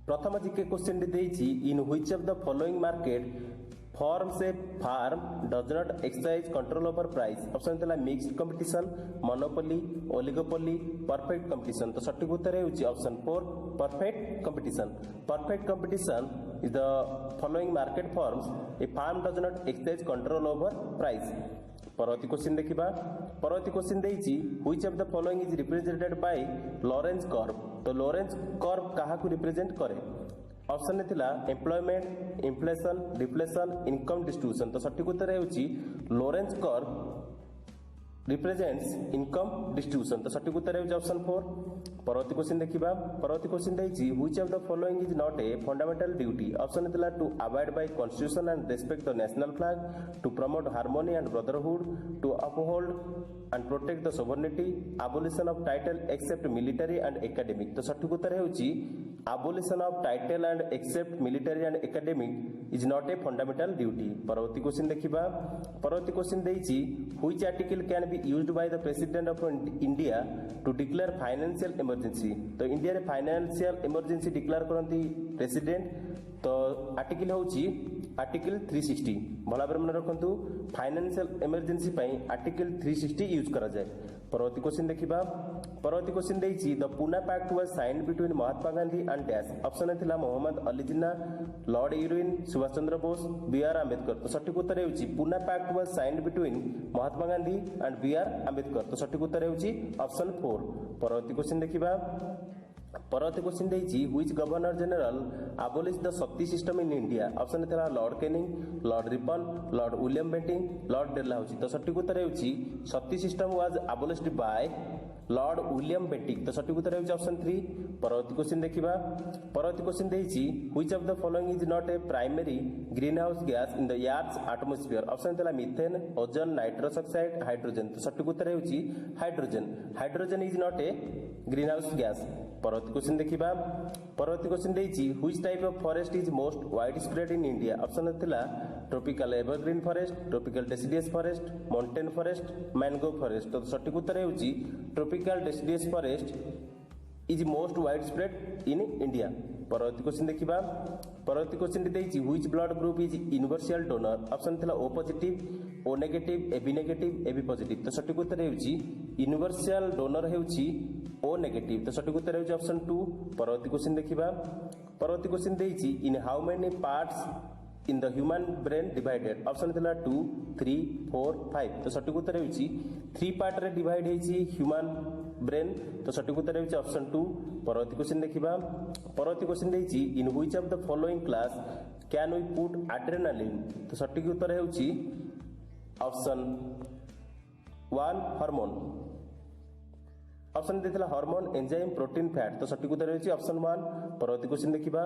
प्रथम GK question देइछि in which of the following market forms a firm does not exercise control over price. Option थिला mixed competition, monopoly, oligopoly, perfect competition. तो सटीक उत्तर हेउछि option 4 perfect competition. Perfect competition is the following market forms a firm does not exercise control over price. परवर्ती question देखिबा। परवर्ती question देइछि which of the following is represented by Lorenz curve. तो Lorenz curve काहा को represent करे। Option थिला employment, inflation, deflation, income distribution. तो सटीक उत्तर हेउछि Lorenz curve represents income distribution. तो सटीक उत्तर हेउछि ऑप्शन 4। परवर्ती क्वेश्चन देखिबा। परवर्ती क्वेश्चन देइछि which of the following is not a fundamental duty. Option थिला to abide by constitution and respect the national flag, to promote harmony and brotherhood, to uphold and protect the sovereignty, abolition of title except military and academic। तो सटीक उत्तर हेउछि abolition of title and except military and academic is not a fundamental duty। परवर्ती question देखिबा। परवर्ती question देइछि which article can be used by the president of India to declare financial emergency। तो India रे फाइनेंशियल इमरजेंसी डिक्लेयर करंती president. तो article होउछि article 360। भला भाबरे मन रखंतु फाइनेंशियल इमरजेंसी पई आर्टिकल 360 यूज करा जाय। परवर्ती क्वेश्चन देखिबा। परवर्ती क्वेश्चन देइछि the Poona pact was signed between Mahatma Gandhi and dash. Option थिला Mohammad Ali Jinnah, Lord Irwin, Subhash Chandra Bose, B R. Ambedkar. तो सटीक उत्तर हेउछि Poona pact was signed between Mahatma Gandhi and B R. Ambedkar. तो सटीक उत्तर हेउछि ऑप्शन 4। परवर्ती क्वेश्चन देखिबा। परवर्ती क्वेश्चन देइछि which governor general abolished the sati system in India. Option थिला Lord Canning, Lord Ripon, Lord William Bentinck, Lord Dalhousie. तो सटीक उत्तर हेउछि sati system was abolished by Lord William Bentinck. तो सटीक उत्तर हेउछि ऑप्शन 3। परवर्ती क्वेश्चन देखिबा। परवर्ती क्वेश्चन देइछि which of the following is not a primary green house gas in the earth atmosphere. Option थिला methane, ozone, nitrous oxide, hydrogen. तो सटीक उत्तर हेउछि hydrogen. Hydrogen is not a green house gas. परवर्ती question देखिबा। परवर्ती question देइछि which type of forest is most wide spread in India. Option थिला tropical evergreen forest, tropical deciduous forest, mountain forest, mangrove forest. तो सटीक उत्तर हेउछि tropical deciduous forest is most wide spread in India. परवर्ती question देखिबा। परवर्ती question देइछि which blood group is universal donor. Option थिला O positive, O negative, AB negative, AB positive. तो सटीक उत्तर हेउछि यूनिवर्सल डोनर हेउछि ओ नेगेटिव। तो सटीक उत्तर हेउछि ऑप्शन 2। परवर्ती क्वेश्चन देखिबा। परवर्ती क्वेश्चन देइछि in how many parts in the human brain divided. Option थिला 2, 3, 4, 5। तो सटीक उत्तर हेउछि 3 पार्ट रे डिवाइड हेछि ह्यूमन ब्रेन। तो सटीक उत्तर हेउछि ऑप्शन 2। परवर्ती क्वेश्चन देखिबा। परवर्ती क्वेश्चन देइछि in which of the following class can we put adrenaline. तो सटीक उत्तर हेउछि ऑप्शन 1 हार्मोन। ऑप्शन देथिला हार्मोन, एंजाइम, प्रोटीन, फैट। तो सटीक उत्तर हेउछि ऑप्शन 1। परवर्ती क्वेश्चन देखिबा।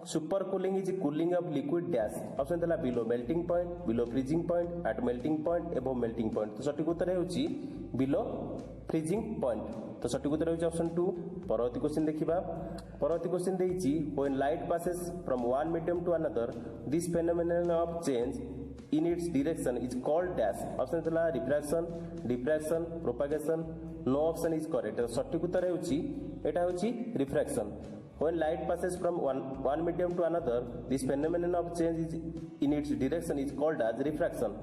Super cooling is cooling of liquid dash. Option देला below melting point, below freezing point, at melting point, above melting point. तो सटीक उत्तर हेउछि बिलो फ्रीजिंग पॉइंट। तो सटीक उत्तर हेउछि ऑप्शन 2। परवर्ती क्वेश्चन देखिबा। परवर्ती क्वेश्चन देइछि when light passes from one medium to another this phenomenon of change in its direction is called dash। Option थिला refraction, diffraction, propagation. No option is correct. सटीक उत्तर हेउछि एटा हेउछि refraction. when light passes from one medium to another this phenomenon of change is in its direction is called as refraction।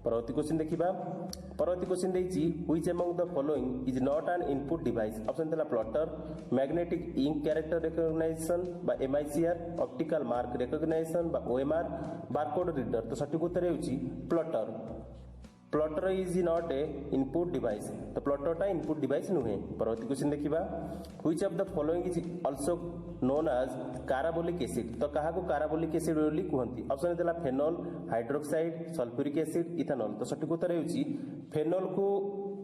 परवर्ती question देखिबा। परवर्ती question देइछि which among the following is not an input device। Option थिला plotter, magnetic ink character recognition बा MICR, optical mark recognition बा OMR, barcode reader. तो सटीक उत्तर हेउछि plotter. Plotter is not a input device. तो प्लॉटरटा इनपुट डिवाइस नुहे। परवर्ती क्वेश्चन देखिबा which of the following is also known as carbolic acid. तो काहा को कार्बोलिक एसिड बोली कहंती। ऑप्शन देला phenol, hydroxide, sulphuric acid, ethanol. तो सटीक उत्तर हेउछि फेनॉल को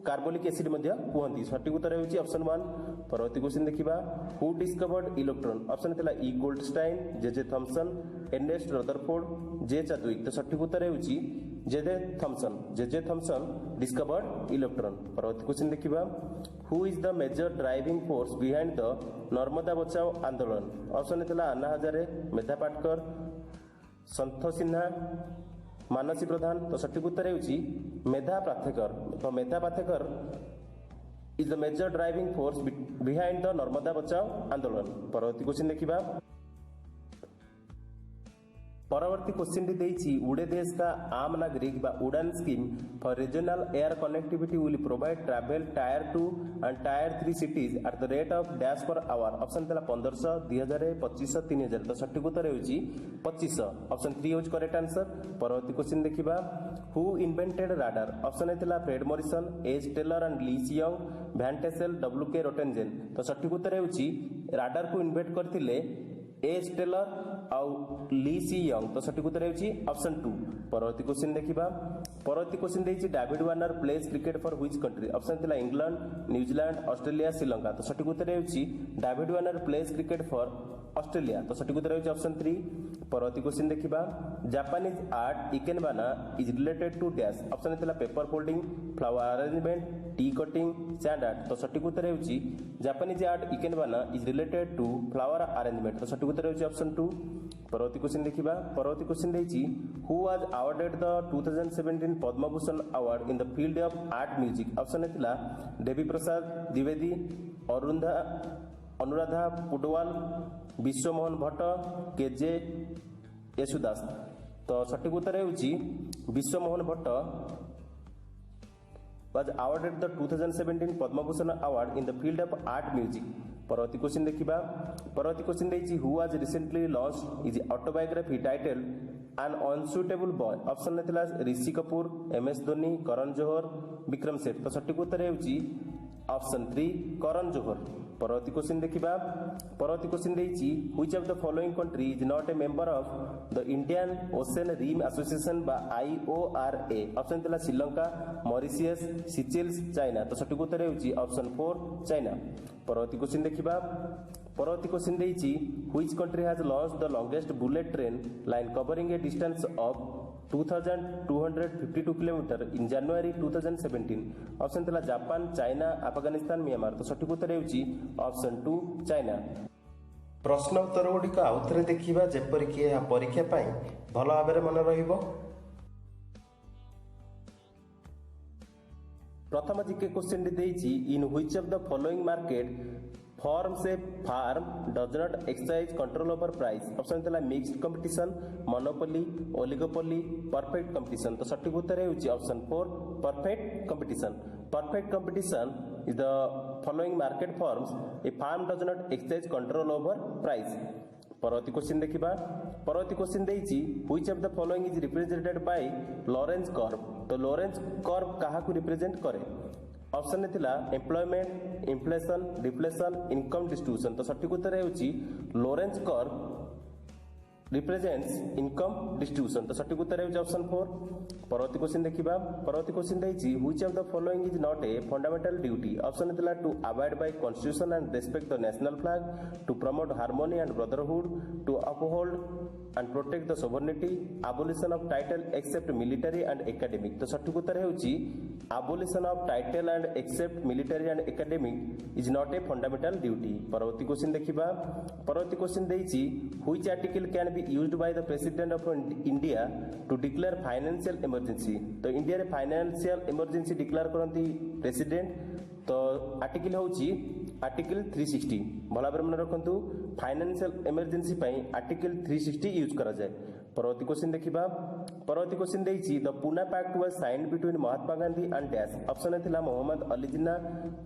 कार्बोलिक एसिड मध्य कहंती। सटीक उत्तर हेउछि ऑप्शन 1। परवर्ती क्वेश्चन देखिबा हु डिस्कवर्ड इलेक्ट्रॉन। ऑप्शन थिला E Goldstein, J Thomson, Ernest Rutherford, J Chadwick. तो सटीक उत्तर हेउछि जे थॉमसन डिस्कवर्ड इलेक्ट्रॉन। परवर्ती क्वेश्चन देखिबा who is the major driving force behind the Narmada Bachao Andolan. Option थिला अन्ना हजारे, मेधा पाटकर, संत सिन्हा, मानसी प्रधान। तो सटीक उत्तर हेउछि मेधा पाटेकर। तो Medha Patkar is the major driving force behind the Narmada Bachao Andolan. परवर्ती क्वेश्चन देखिबा। परवर्ती क्वेश्चन टी देइछि उड़े देश का आम नागरिक बा UDAN scheme for regional air connectivity will provide travel tier 2 and tier 3 cities at the rate of dash per hour option तला 1500 2000 2500 3000 तो सठिक उत्तर हेउछि 2500 ऑप्शन 3 इज करेक्ट आंसर। परवर्ती क्वेश्चन देखिबा हु इन्वेंटेड राडार ऑप्शन हेतला Fred Morrison H Taylor and Lee Seong Van Tassel W K Roentgen तो सठिक उत्तर हेउछि राडार को इन्वेंट करथिले एज टेलर आउ ली सी यंग तो सठिक उत्तर हेउछि ऑप्शन 2। परवर्ती क्वेश्चन देखिबा परवर्ती क्वेश्चन देइछि David Warner plays cricket for which country option थिला इंग्लैंड न्यूजीलैंड ऑस्ट्रेलिया श्रीलंका तो सठिक उत्तर हेउछि David Warner plays cricket for Australia तो सठिक उत्तर हेउछि ऑप्शन 3। परवर्ती क्वेश्चन देखिबा Japanese art Ikebana is related to dash option थिला paper folding flower arrangement tea cutting sand art तो सठिक उत्तर हेउछि Japanese art Ikebana is related to flower arrangement तो सठिक उत्तर हेउछि ऑप्शन 2। परवर्ती क्वेश्चन देखिबा परवर्ती क्वेश्चन देइछि who was awarded the 2017 Padma Bhushan award in the field of art music option थिला देवी प्रसाद द्विवेदी अनुराधा पुडवाल विश्वमोहन भट्ट केजे येसुदास तो सठिक उत्तर हेउछि Vishwamohan Bhatt was awarded the 2017 Padma Bhushan Award in the field of art music। परवर्ती क्वेश्चन देखिबा परवर्ती क्वेश्चन देइछि who was recently launched is autobiography title an unsuitable boy option नेथिला ऋषि कपूर एम एस धोनी करण जोहर विक्रम सेठ तो सठिक उत्तर हेउछि ऑप्शन 3 करण जोहर। परवर्ती क्वेश्चन देखिबा परवर्ती क्वेश्चन देइछि which of the following country is not a member of the Indian ocean rim association बा IORA ऑप्शन थिला श्रीलंका मॉरिशियस सिचेल्स चाइना तो सठिक उत्तर हेउछि ऑप्शन 4 चाइना। परवर्ती क्वेश्चन देखिबा परवर्ती क्वेश्चन देइछि which country has launched the longest bullet train line covering a distance of 2252 kilometre in January 2017 option थिला जापान चाइना अफगानिस्तान म्यांमार तो सठिक उत्तर हेउछि ऑप्शन 2 चाइना। प्रश्न उत्तर गुड़िक आउथरे देखिबा जेपरि कि यह परीक्षा पाई भल भाबरे मन रहिबो। प्रथम जीके क्वेश्चन देइछि in which of the following market form say firm does not exercise control over price option थिला mixed competition monopoly oligopoly perfect competition तो सठिक उत्तर हेउछि option 4 perfect competition. Perfect competition is the following market forms a firm does not exercise control over price. परवर्ती question देखिबा परवर्ती question देइछि which of the following is represented by Lorenz curve तो Lorenz curve काहा को represent करे option थिला employment inflation deflation income distribution तो सठिक उत्तर हेउछि Lorenz curve represents income distribution तो सठिक उत्तर हेउछि ऑप्शन 4। परवर्ती क्वेश्चन देखिबा परवर्ती क्वेश्चन देइछि which of the following is not a fundamental duty option थिला to abide by constitution and respect the national flag to promote harmony and brotherhood to uphold and protect the sovereignty abolition of title except military and academic तो सठिक उत्तर हेउछि abolition of title and except military and academic is not a fundamental duty। परवर्ती question देखिबा परवर्ती question देइछि which article can be used by the president of India to declare financial emergency तो India रे फाइनेंशियल इमरजेंसी डिक्लेयर करंती president तो article होउछि article 360 भला भाबरे मन रखंतु फाइनेंशियल इमरजेंसी पई आर्टिकल 360 यूज करा जाय। परवर्ती क्वेश्चन देखिबा परवर्ती क्वेश्चन देइछि the Poona pact was signed between Mahatma Gandhi and dash option थिला Mohammad Ali Jinnah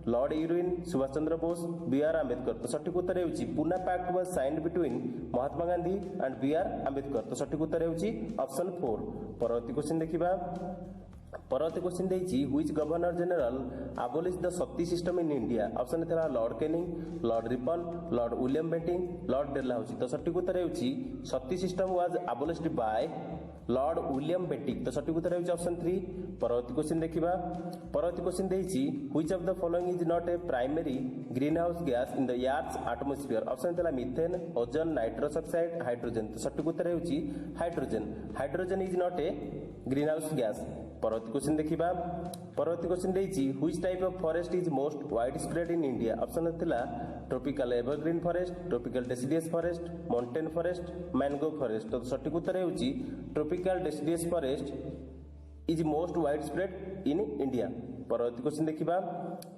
Lord Irwin Subhash Chandra Bose B R Ambedkar तो सठिक उत्तर हेउछि Poona pact was signed between Mahatma Gandhi and B R Ambedkar तो सठिक उत्तर हेउछि ऑप्शन 4। परवर्ती क्वेश्चन देखिबा परवर्ती क्वेश्चन देइछि which governor general abolished the sati system in India option थिला Lord Canning Lord Ripon Lord William Bentinck Lord Dalhousie तो सठिक उत्तर हेउछि sati system was abolished by Lord William Bentinck तो सठिक उत्तर हेउछि ऑप्शन 3। परवर्ती क्वेश्चन देखिबा परवर्ती क्वेश्चन देइछि which of the following is not a primary green house gas in the earth's atmosphere option थिला methane ozone nitrous oxide hydrogen तो सठिक उत्तर हेउछि hydrogen hydrogen is not a green house gas. परवर्ती question देखिबा परवर्ती question देइछि which type of forest is most wide spread in India option थिला tropical evergreen forest tropical deciduous forest mountain forest mangrove forest तो सठिक उत्तर हेउछि tropical deciduous forest is most wide spread in India. परवर्ती question देखिबा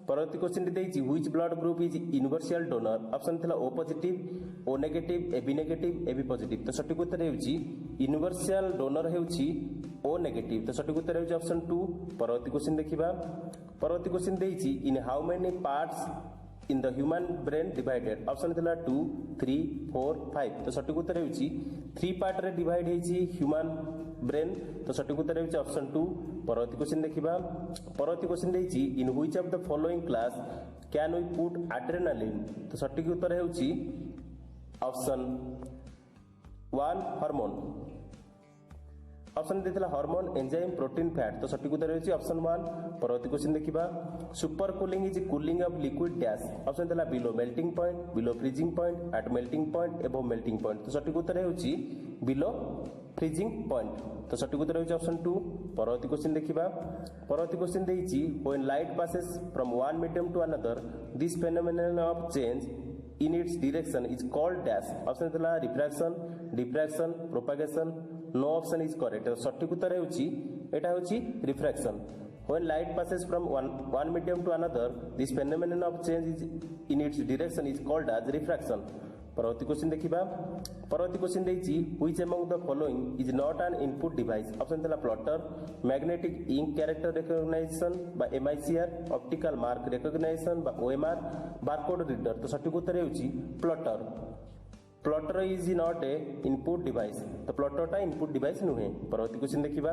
परवर्ती question देइछि which blood group is universal donor option थिला O positive O negative A B positive तो सठिक उत्तर हेउछि यूनिवर्सल डोनर हेउछि ओ नेगेटिव तो सठिक उत्तर हेउछि ऑप्शन 2 परवर्ती क्वेश्चन देखिबा परवर्ती क्वेश्चन देइछि in how many parts in the human brain divided option थिला 2 3 4 5 तो सठिक उत्तर हेउछि 3 पार्ट रे डिवाइड हेछि ह्यूमन ब्रेन तो सठिक उत्तर हेउछि ऑप्शन 2 परवर्ती क्वेश्चन देखिबा परवर्ती क्वेश्चन देइछि in which of the following class can we put adrenaline तो सठिक उत्तर हेउछि ऑप्शन 1 हार्मोन ऑप्शन देथिला हार्मोन एंजाइम प्रोटीन फैट तो सठिक उत्तर हेउछि ऑप्शन 1 परवर्ती क्वेश्चन देखिबा super cooling is cooling of liquid dash option देला below melting point below freezing point at melting point above melting point तो सठिक उत्तर हेउछि बिलो फ्रीजिंग पॉइंट तो सठिक उत्तर हेउछि ऑप्शन 2 परवर्ती क्वेश्चन देखिबा परवर्ती क्वेश्चन देइछि when light passes from one medium to another this phenomenon of change in its direction is called dash option देला refraction diffraction propagation no option is correct सठिक उत्तर हेउछि एटा हेउछि refraction when light passes from one medium to another this phenomenon of change is in its direction is called as refraction परवर्ती question देखिबा परवर्ती question देइछि which among the following is not an input device option देला plotter magnetic ink character recognition बा MICR optical mark recognition बा OMR barcode reader तो सठिक उत्तर हेउछि plotter plotter is not a input device तो प्लॉटरटा इनपुट डिवाइस नुहे परवर्ती क्वेश्चन देखिबा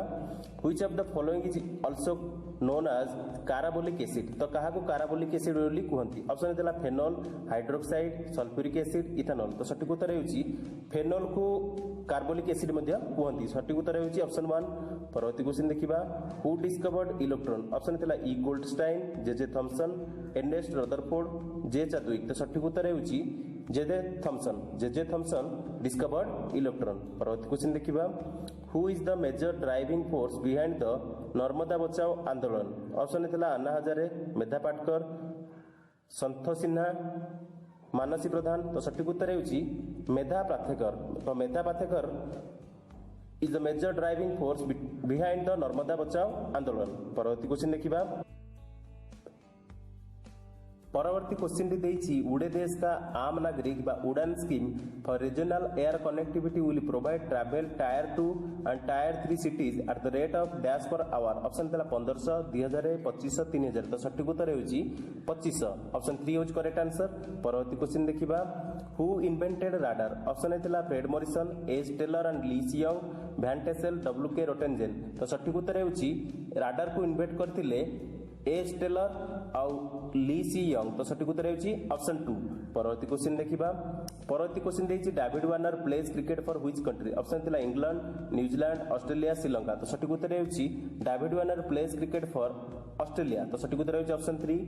which of the following is also known as carbolic acid तो काहाको कार्बोलिक एसिड बोली कहंती ऑप्शन देला phenol hydroxide sulphuric acid ethanol तो सठिक उत्तर हेउछि फेनोल को कार्बोलिक एसिड मध्ये कहंती सठिक उत्तर हेउछि ऑप्शन 1 परवर्ती क्वेश्चन देखिबा हु डिस्कवर्ड इलेक्ट्रॉन ऑप्शन देला E Goldstein J Thomson Ernest Rutherford J Chadwick तो सठिक उत्तर हेउछि जे थॉमसन डिस्कवर्ड इलेक्ट्रॉन परवर्ती क्वेश्चन देखिबा who is the major driving force behind the Narmada Bachao Andolan option थिला अन्ना हजारे मेधा पाटकर संत सिन्हा मानसी प्रधान तो सठिक उत्तर हेउछि मेधा पाथेकर तो Medha Patkar is the major driving force behind the Narmada Bachao Andolan परवर्ती क्वेश्चन देखिबा परवर्ती क्वेश्चन देइछि उड़े देश का आम नागरिक बा UDAN scheme for regional air connectivity will provide travel tier 2 and tier 3 cities at the rate of dash per hour option देला 1500 2000 2500 3000 तो सठिक उत्तर हेउछि 2500 ऑप्शन 3 इज करेक्ट आंसर परवर्ती क्वेश्चन देखिबा हु इन्वेंटेड राडार ऑप्शन देला Fred Morrison H Taylor and Lee Seong Van Tassel WK Roentgen तो सठिक उत्तर हेउछि राडार को इन्वेंट करथिले एच टेलर आउ ली सी यंग तो सठिक उत्तर हेउछि ऑप्शन 2 परवर्ती क्वेश्चन देखिबा परवर्ती क्वेश्चन देइछि David Warner plays cricket for which country option थिला इंग्लैंड न्यूजीलैंड ऑस्ट्रेलिया श्रीलंका तो सठिक उत्तर हेउछि David Warner plays cricket for Australia तो सठिक उत्तर हेउछि ऑप्शन 3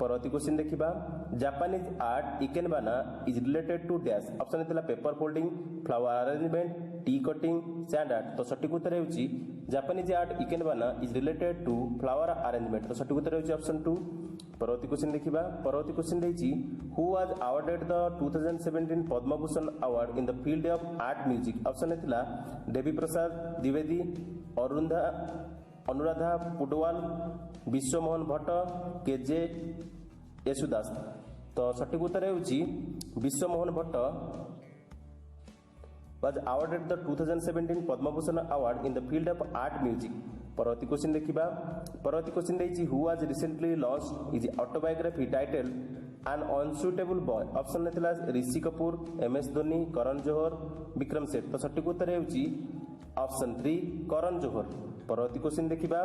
परवर्ती क्वेश्चन देखिबा Japanese art Ikebana is related to dash option थिला paper folding flower arrangement tea cutting sand art तो सठिक उत्तर हेउछि Japanese art Ikebana is related to flower arrangement तो सठिक उत्तर हेउछि ऑप्शन 2 परवर्ती क्वेश्चन देखिबा परवर्ती क्वेश्चन देइछि who was awarded the 2017 Padma Bhushan award in the field of art music option थिला देवी प्रसाद द्विवेदी अनुराधा पुडवाल विश्वमोहन भट्ट केजे येसुदास तो सठिक उत्तर हेउछि Vishwamohan Bhatt was awarded the 2017 Padma Bhushan Award in the field of art music. परवर्ती क्वेश्चन देखिबा परवर्ती क्वेश्चन देइछि who was recently launched is autobiography title an unsuitable boy option नेथिला ऋषि कपूर MS धोनी करण जोहर विक्रम सेठ तो सठिक उत्तर हेउछि ऑप्शन 3 करण जोहर परवर्ती क्वेश्चन देखिबा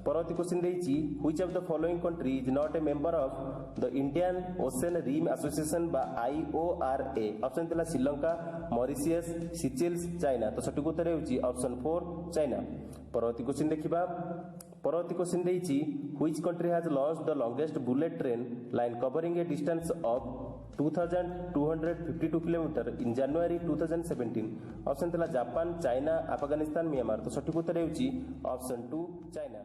परवर्ती क्वेश्चन देइछि which of the following country is not a member of the Indian ocean rim association बा IORA ऑप्शन थिला श्रीलंका मॉरिशियस सिचेल्स चाइना तो सठिक उत्तर हेउछि ऑप्शन 4 चाइना परवर्ती क्वेश्चन देखिबा परवर्ती क्वेश्चन देइछि which country has launched the longest bullet train line covering a distance of 2252 kilometre in January 2017 option थिला जापान चाइना अफगानिस्तान म्यांमार तो सठिक उत्तर हेउछि ऑप्शन 2 चाइना।